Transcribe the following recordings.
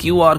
QR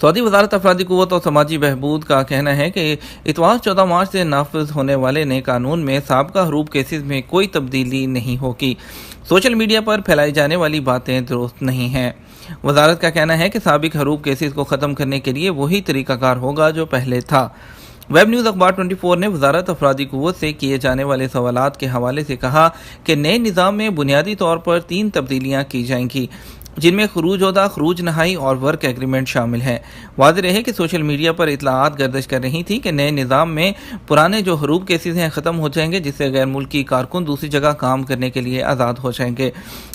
سعودی وزارت افرادی قوت اور سماجی بہبود کا کہنا ہے کہ اتوار 14 مارچ سے نافذ ہونے والے نئے قانون میں سابقہ ہروب کیسز میں کوئی تبدیلی نہیں ہوگی۔ سوشل میڈیا پر پھیلائی جانے والی باتیں درست نہیں ہیں۔ وزارت کا کہنا ہے کہ سابق ہروب کیسز کو ختم کرنے کے لیے وہی طریقہ کار ہوگا جو پہلے تھا۔ ویب نیوز اخبار 24 نے وزارت افرادی قوت سے کیے جانے والے سوالات کے حوالے سے کہا کہ نئے نظام میں بنیادی طور پر 3 تبدیلیاں کی جائیں گی، جن میں خروج عہدہ، خروج نہائی اور ورک ایگریمنٹ شامل ہے۔ واضح رہے کہ سوشل میڈیا پر اطلاعات گردش کر رہی تھی کہ نئے نظام میں پرانے جو ہروب کیسز ہیں ختم ہو جائیں گے، جس سے غیر ملکی کارکن دوسری جگہ کام کرنے کے لیے آزاد ہو جائیں گے۔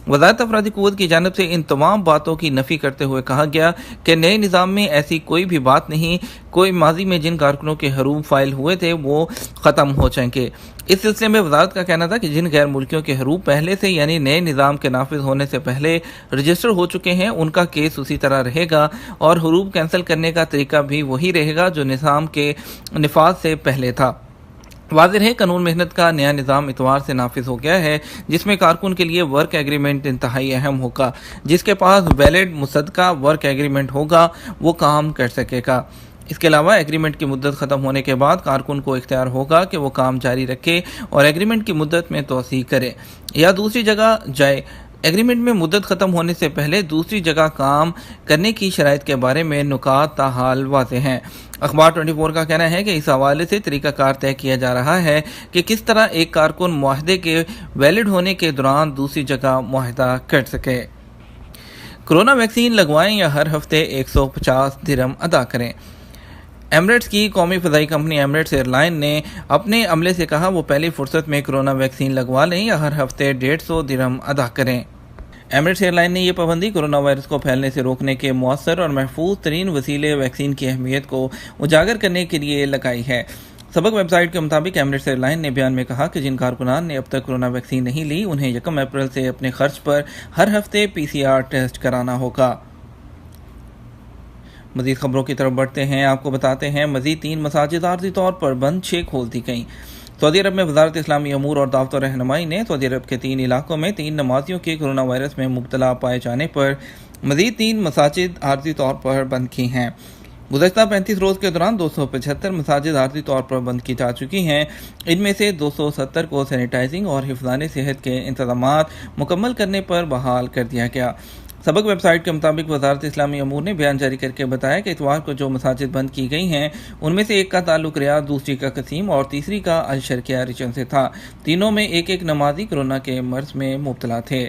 وزارت افرادی قوت کی جانب سے ان تمام باتوں کی نفی کرتے ہوئے کہا گیا کہ نئے نظام میں ایسی کوئی بھی بات نہیں، کوئی ماضی میں جن کارکنوں کے ہروب فائل ہوئے تھے وہ ختم ہو جائیں گے۔ اس سلسلے میں وزارت کا کہنا تھا کہ جن غیر ملکیوں کے ہروب پہلے سے یعنی نئے نظام کے نافذ ہونے سے پہلے رجسٹر ہو چکے ہیں، ان کا کیس اسی طرح رہے گا اور ہروب کینسل کرنے کا طریقہ بھی وہی رہے گا جو نظام کے نفاذ سے پہلے تھا۔ واضح ہے قانون محنت کا نیا نظام اتوار سے نافذ ہو گیا ہے، جس میں کارکن کے لیے ورک ایگریمنٹ انتہائی اہم ہوگا۔ جس کے پاس ویلڈ مصدقہ ورک ایگریمنٹ ہوگا وہ کام کر سکے گا۔ اس کے علاوہ ایگریمنٹ کی مدت ختم ہونے کے بعد کارکن کو اختیار ہوگا کہ وہ کام جاری رکھے اور ایگریمنٹ کی مدت میں توسیع کرے یا دوسری جگہ جائے۔ ایگریمنٹ میں مدت ختم ہونے سے پہلے دوسری جگہ کام کرنے کی شرائط کے بارے میں نکات تاحال واضح ہیں۔ اخبار 24 کا کہنا ہے کہ اس حوالے سے طریقہ کار طے کیا جا رہا ہے کہ کس طرح ایک کارکن معاہدے کے ویلڈ ہونے کے دوران دوسری جگہ معاہدہ کر سکے۔ کورونا ویکسین لگوائیں یا ہر ہفتے 150 درہم ادا کریں۔ ایمریٹس کی قومی فضائی کمپنی ایمریٹس ایئر لائن نے اپنے عملے سے کہا وہ پہلی فرصت میں کورونا ویکسین لگوا لیں یا ہر ہفتے 150 درہم ادا کریں۔ ایمریٹس ایئر لائن نے یہ پابندی کورونا وائرس کو پھیلنے سے روکنے کے مؤثر اور محفوظ ترین وسیلے ویکسین کی اہمیت کو اجاگر کرنے کے لیے لگائی ہے۔ سبق ویب سائٹ کے مطابق ایمریٹس ایئر لائن نے بیان میں کہا کہ جن کارکنان نے اب تک کورونا ویکسین نہیں لی انہیں 1 اپریل سے اپنے خرچ پر ہر ہفتے PCR ٹیسٹ کرانا ہوگا۔ مزید خبروں کی طرف بڑھتے ہیں، آپ کو بتاتے ہیں مزید 3 مساجد عارضی طور پر بند، 6 کھول دی گئیں۔ سعودی عرب میں وزارت اسلامی امور اور دعوت و رہنمائی نے سعودی عرب کے 3 علاقوں میں 3 نمازیوں کے کورونا وائرس میں مبتلا پائے جانے پر مزید 3 مساجد عارضی طور پر بند کی ہیں۔ گزشتہ 35 روز کے دوران 275 مساجد عارضی طور پر بند کی جا چکی ہیں۔ ان میں سے 270 کو سینیٹائزنگ اور حفظان صحت کے انتظامات مکمل کرنے پر بحال کر دیا گیا۔ سبق ویب سائٹ کے مطابق وزارت اسلامی امور نے بیان جاری کر کے بتایا کہ اتوار کو جو مساجد بند کی گئی ہیں ان میں سے ایک کا تعلق ریاض، دوسری کا قصیم اور تیسری کا الشرقیہ ریجن سے تھا۔ تینوں میں ایک نمازی کورونا کے مرض میں مبتلا تھے۔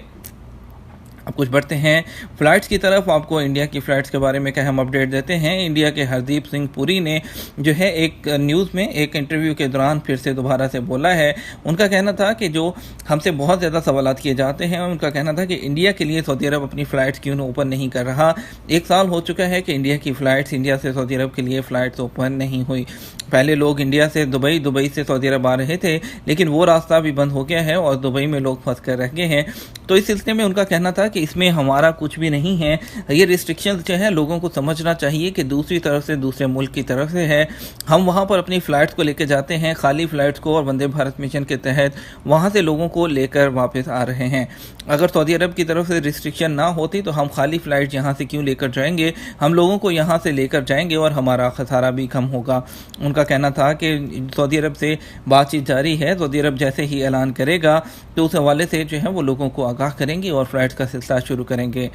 اب کچھ بڑھتے ہیں فلائٹس کی طرف، آپ کو انڈیا کی فلائٹس کے بارے میں اہم اپڈیٹ دیتے ہیں۔ انڈیا کے ہردیپ سنگھ پوری نے جو ہے ایک نیوز میں ایک انٹرویو کے دوران پھر سے دوبارہ سے بولا ہے۔ ان کا کہنا تھا کہ جو ہم سے بہت زیادہ سوالات کیے جاتے ہیں، ان کا کہنا تھا کہ انڈیا کے لیے سعودی عرب اپنی فلائٹس کیوں اوپن نہیں کر رہا۔ 1 سال ہو چکا ہے کہ انڈیا کی فلائٹس، انڈیا سے سعودی عرب کے لیے فلائٹس اوپن نہیں ہوئی۔ پہلے لوگ انڈیا سے دبئی سے سعودی عرب آ رہے تھے، لیکن وہ راستہ بھی بند ہو گیا ہے اور دبئی میں لوگ پھنس کر رہ گئے ہیں۔ تو اس سلسلے میں ان کا کہنا تھا کہ اس میں ہمارا کچھ بھی نہیں ہے، یہ ریسٹرکشنز جو ہے لوگوں کو سمجھنا چاہیے کہ دوسری طرف سے، دوسرے ملک کی طرف سے ہے۔ ہم وہاں پر اپنی فلائٹس کو لے کے جاتے ہیں، خالی فلائٹس کو، اور وندے بھارت مشن کے تحت وہاں سے لوگوں کو لے کر واپس آ رہے ہیں۔ اگر سعودی عرب کی طرف سے ریسٹرکشن نہ ہوتی تو ہم خالی فلائٹ یہاں سے کیوں لے کر جائیں گے؟ ہم لوگوں کو یہاں سے لے کر جائیں گے اور ہمارا خسارہ بھی کم ہوگا۔ ان کا کہنا تھا کہ سعودی عرب سے بات چیت جاری ہے، سعودی عرب جیسے ہی اعلان کرے گا تو اس حوالے سے جو ہے وہ لوگوں کو آگاہ کریں گے اور فلائٹس کا سلسلہ شروع کریں گے۔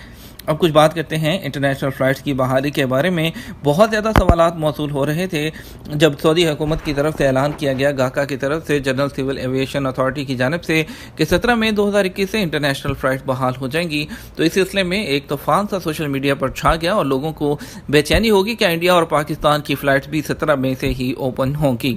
اب کچھ بات کرتے ہیں انٹرنیشنل فلائٹس کی بحالی کے بارے میں۔ بہت زیادہ سوالات موصول ہو رہے تھے جب سعودی حکومت کی طرف سے اعلان کیا گیا، گاکا کی طرف سے، جنرل سول ایویشن اتھارٹی کی جانب سے، کہ 17 مئی 2021 سے انٹرنیشنل فلائٹس بحال ہو جائیں گی۔ تو اس سلسلے میں ایک طوفان سا سوشل میڈیا پر چھا گیا اور لوگوں کو بے چینی ہوگی کہ انڈیا اور پاکستان کی فلائٹس بھی 17 مئی سے ہی اوپن ہوں گی۔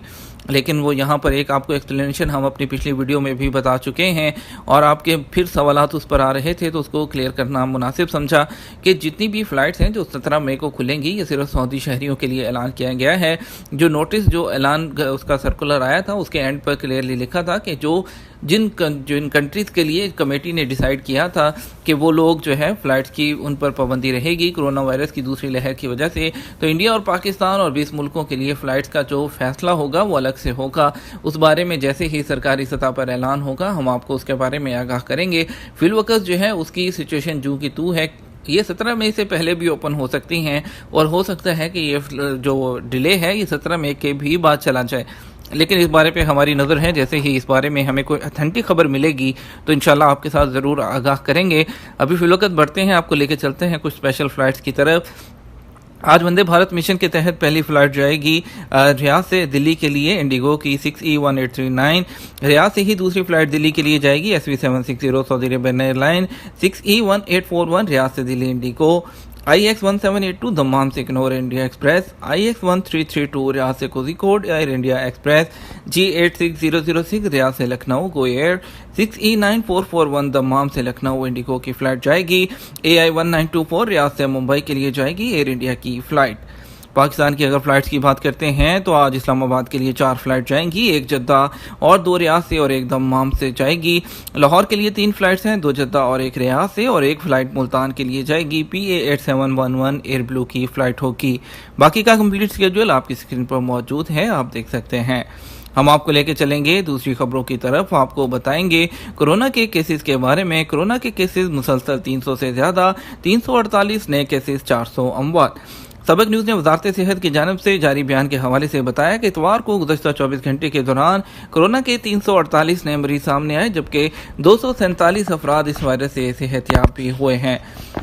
لیکن وہ یہاں پر ایک آپ کو ایکسپلینیشن ہم اپنی پچھلی ویڈیو میں بھی بتا چکے ہیں اور آپ کے پھر سوالات اس پر آ رہے تھے تو اس کو کلیئر کرنا مناسب سمجھا کہ جتنی بھی فلائٹس ہیں جو 17 مئی کو کھلیں گی، یہ صرف سعودی شہریوں کے لیے اعلان کیا گیا ہے۔ جو نوٹس، جو اعلان اس کا سرکولر آیا تھا، اس کے اینڈ پر کلیئرلی لکھا تھا کہ جن کنٹریز کے لیے کمیٹی نے ڈیسائیڈ کیا تھا کہ وہ لوگ جو ہے فلائٹس کی ان پر پابندی رہے گی کورونا وائرس کی دوسری لہر کی وجہ سے، تو انڈیا اور پاکستان اور 20 ملکوں کے لیے فلائٹس کا جو فیصلہ ہوگا وہ الگ سے ہوگا۔ اس بارے میں جیسے ہی سرکاری سطح پر اعلان ہوگا ہم آپ کو اس کے بارے میں آگاہ کریں گے۔ فی الوقت جو ہے اس کی سچویشن جو کی تو ہے، یہ 17 مئی سے پہلے بھی اوپن ہو سکتی ہیں اور ہو سکتا ہے کہ یہ جو ڈیلے ہے یہ 17 مئی کے بھی بعد چلا جائے، لیکن اس بارے پہ ہماری نظر ہے، جیسے ہی اس بارے میں ہمیں کوئی اتھینٹک خبر ملے گی تو انشاءاللہ آپ کے ساتھ ضرور آگاہ کریں گے۔ ابھی فی الوقت بڑھتے ہیں، آپ کو لے کے چلتے ہیں کچھ اسپیشل فلائٹس کی طرف۔ آج وندے بھارت مشن کے تحت پہلی فلائٹ جائے گی ریاض سے دلی کے لیے انڈیگو کی 6E1839۔ ریاض سے ہی دوسری فلائٹ دلی کے لیے جائے گی SV760 سعودی عربین ایئر لائن 6E1841 ریاض سے دلی انڈیگو۔ IX1782 دمام سے کنور انڈیا ایکسپریس، IX1332 ریاض سے Kozhikode year India express, G86006 ریاض سے لکھنؤ گو ایئر، 6E9441 دمام سے لکھنؤ انڈیگو کی فلائٹ جائے گی۔ AI1924 ریاض سے ممبئی کے لیے جائے گی ایئر انڈیا کی فلائٹ۔ پاکستان کی اگر فلائٹس کی بات کرتے ہیں تو آج اسلام آباد کے لیے 4 فلائٹ جائیں گی، 1 جدہ اور 2 ریاض سے اور 1 دمام سے جائے گی۔ لاہور کے لیے 3 فلائٹس ہیں، 2 جدہ اور 1 ریاض سے، اور 1 فلائٹ ملتان کے لیے جائے گی، PA8711 ایئر بلو کی فلائٹ ہوگی۔ باقی کا کمپلیٹ اسکیڈول آپ کی اسکرین پر موجود ہے، آپ دیکھ سکتے ہیں۔ ہم آپ کو لے کے چلیں گے دوسری خبروں کی طرف، آپ کو بتائیں گے کورونا کے کیسز کے بارے میں۔ کورونا کے کیسز مسلسل 300 سے زیادہ، 348 نئے کیسز، 400 اموات۔ سبق نیوز نے وزارت صحت کی جانب سے جاری بیان کے حوالے سے بتایا کہ اتوار کو گزشتہ 24 گھنٹے کے دوران کورونا کے 348 نئے مریض سامنے آئے، جبکہ 247 افراد اس وائرس سے صحت یاب بھی ہوئے ہیں۔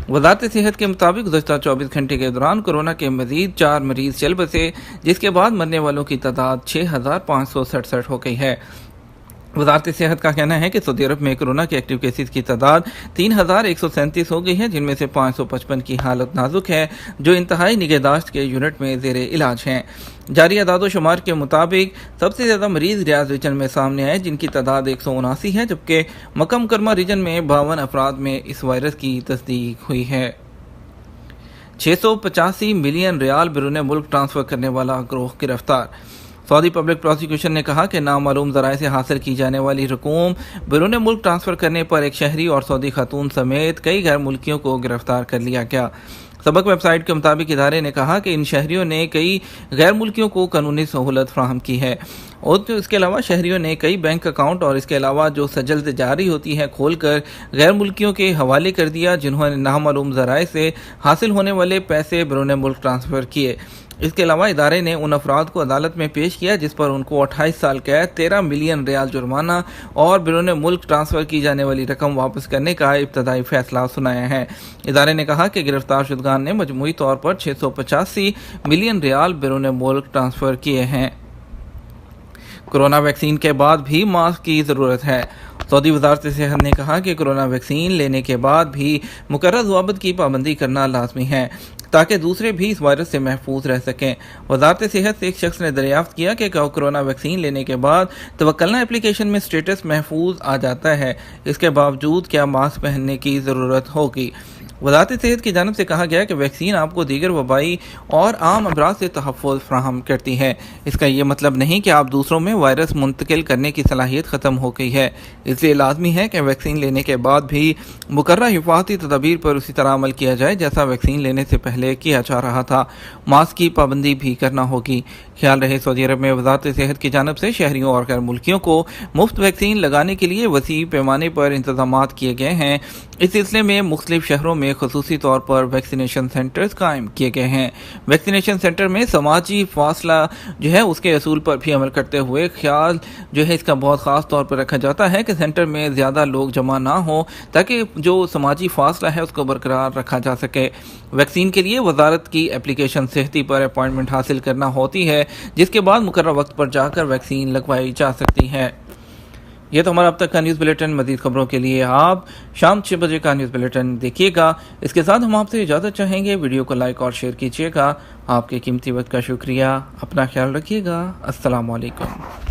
وزارت صحت کے مطابق گزشتہ 24 گھنٹے کے دوران کورونا کے مزید 4 مریض چل بسے، جس کے بعد مرنے والوں کی تعداد 6567 ہو گئی ہے۔ وزارت صحت کا کہنا ہے کہ سعودی عرب میں کورونا کے ایکٹیو کیسز کی تعداد 3137 ہو گئی ہے، جن میں سے 555 کی حالت نازک ہے، جو انتہائی نگہداشت کے یونٹ میں زیر علاج ہیں۔ جاری اعداد و شمار کے مطابق سب سے زیادہ مریض ریاض ریجن میں سامنے آئے، جن کی تعداد 179 ہے، جبکہ مکہ مکرمہ ریجن میں 52 افراد میں اس وائرس کی تصدیق ہوئی ہے۔ 685 ملین ریال بیرون ملک ٹرانسفر کرنے والا گروہ گرفتار۔ سعودی پبلک پروسیکیوشن نے کہا کہ نامعلوم ذرائع سے حاصل کی جانے والی رقوم بیرون ملک ٹرانسفر کرنے پر ایک شہری اور سعودی خاتون سمیت کئی غیر ملکیوں کو گرفتار کر لیا گیا۔ سبق ویب سائٹ کے مطابق ادارے نے کہا کہ ان شہریوں نے کئی غیر ملکیوں کو قانونی سہولت فراہم کی ہے، اور اس کے علاوہ شہریوں نے کئی بینک اکاؤنٹ اور اس کے علاوہ جو سجل جاری ہوتی ہے کھول کر غیر ملکیوں کے حوالے کر دیا، جنہوں نے نامعلوم ذرائع سے حاصل ہونے والے پیسے بیرون ملک ٹرانسفر کیے۔ اس کے علاوہ ادارے نے ان افراد کو عدالت میں پیش کیا جس پر ان کو 28 سال قید، 13 ملین ریال جرمانہ اور بیرون ملک ٹرانسفر کی جانے والی رقم واپس کرنے کا ابتدائی فیصلہ سنایا ہے۔ ادارے نے کہا کہ گرفتار شدگان نے مجموعی طور پر 685 ملین ریال بیرون ملک ٹرانسفر کیے ہیں۔ کورونا ویکسین کے بعد بھی ماسک کی ضرورت ہے۔ سعودی وزارت صحت نے کہا کہ کورونا ویکسین لینے کے بعد بھی مقررہ ضوابط کی پابندی کرنا لازمی ہے، تاکہ دوسرے بھی اس وائرس سے محفوظ رہ سکیں۔ وزارت صحت سے ایک شخص نے دریافت کیا کہ کورونا ویکسین لینے کے بعد توکلنا اپلیکیشن میں سٹیٹس محفوظ آ جاتا ہے، اس کے باوجود کیا ماسک پہننے کی ضرورت ہوگی؟ وزارت صحت کی جانب سے کہا گیا کہ ویکسین آپ کو دیگر وبائی اور عام امراض سے تحفظ فراہم کرتی ہے۔ اس کا یہ مطلب نہیں کہ آپ دوسروں میں وائرس منتقل کرنے کی صلاحیت ختم ہو گئی ہے، اس لیے لازمی ہے کہ ویکسین لینے کے بعد بھی مقررہ حفاظتی تدابیر پر اسی طرح عمل کیا جائے جیسا ویکسین لینے سے پہلے کیا جا رہا تھا۔ ماسک کی پابندی بھی کرنا ہوگی۔ خیال رہے سعودی عرب میں وزارت صحت کی جانب سے شہریوں اور غیر ملکیوں کو مفت ویکسین لگانے کے لیے وسیع پیمانے پر انتظامات کیے گئے ہیں۔ اس سلسلے میں مختلف شہروں میں خصوصی طور پر ویکسینیشن سینٹرز قائم کیے گئے ہیں۔ ویکسینیشن سینٹر میں سماجی فاصلہ اس کے اصول پر بھی عمل کرتے ہوئے خیال اس کا بہت خاص طور پر رکھا جاتا ہے کہ سینٹر میں زیادہ لوگ جمع نہ ہوں، تاکہ جو سماجی فاصلہ ہے اس کو برقرار رکھا جا سکے۔ ویکسین کے لیے وزارت کی اپلیکیشن صحتی پر اپائنٹمنٹ حاصل کرنا ہوتی ہے، جس کے بعد مقررہ وقت پر جا کر ویکسین لگوائی جا سکتی ہے۔ یہ تو ہمارا اب تک کا نیوز بلیٹن۔ مزید خبروں کے لیے آپ شام 6 بجے کا نیوز بلیٹن دیکھیے گا۔ اس کے ساتھ ہم آپ سے اجازت چاہیں گے، ویڈیو کو لائک اور شیئر کیجیے گا۔ آپ کے قیمتی وقت کا شکریہ۔ اپنا خیال رکھیے گا۔ السلام علیکم۔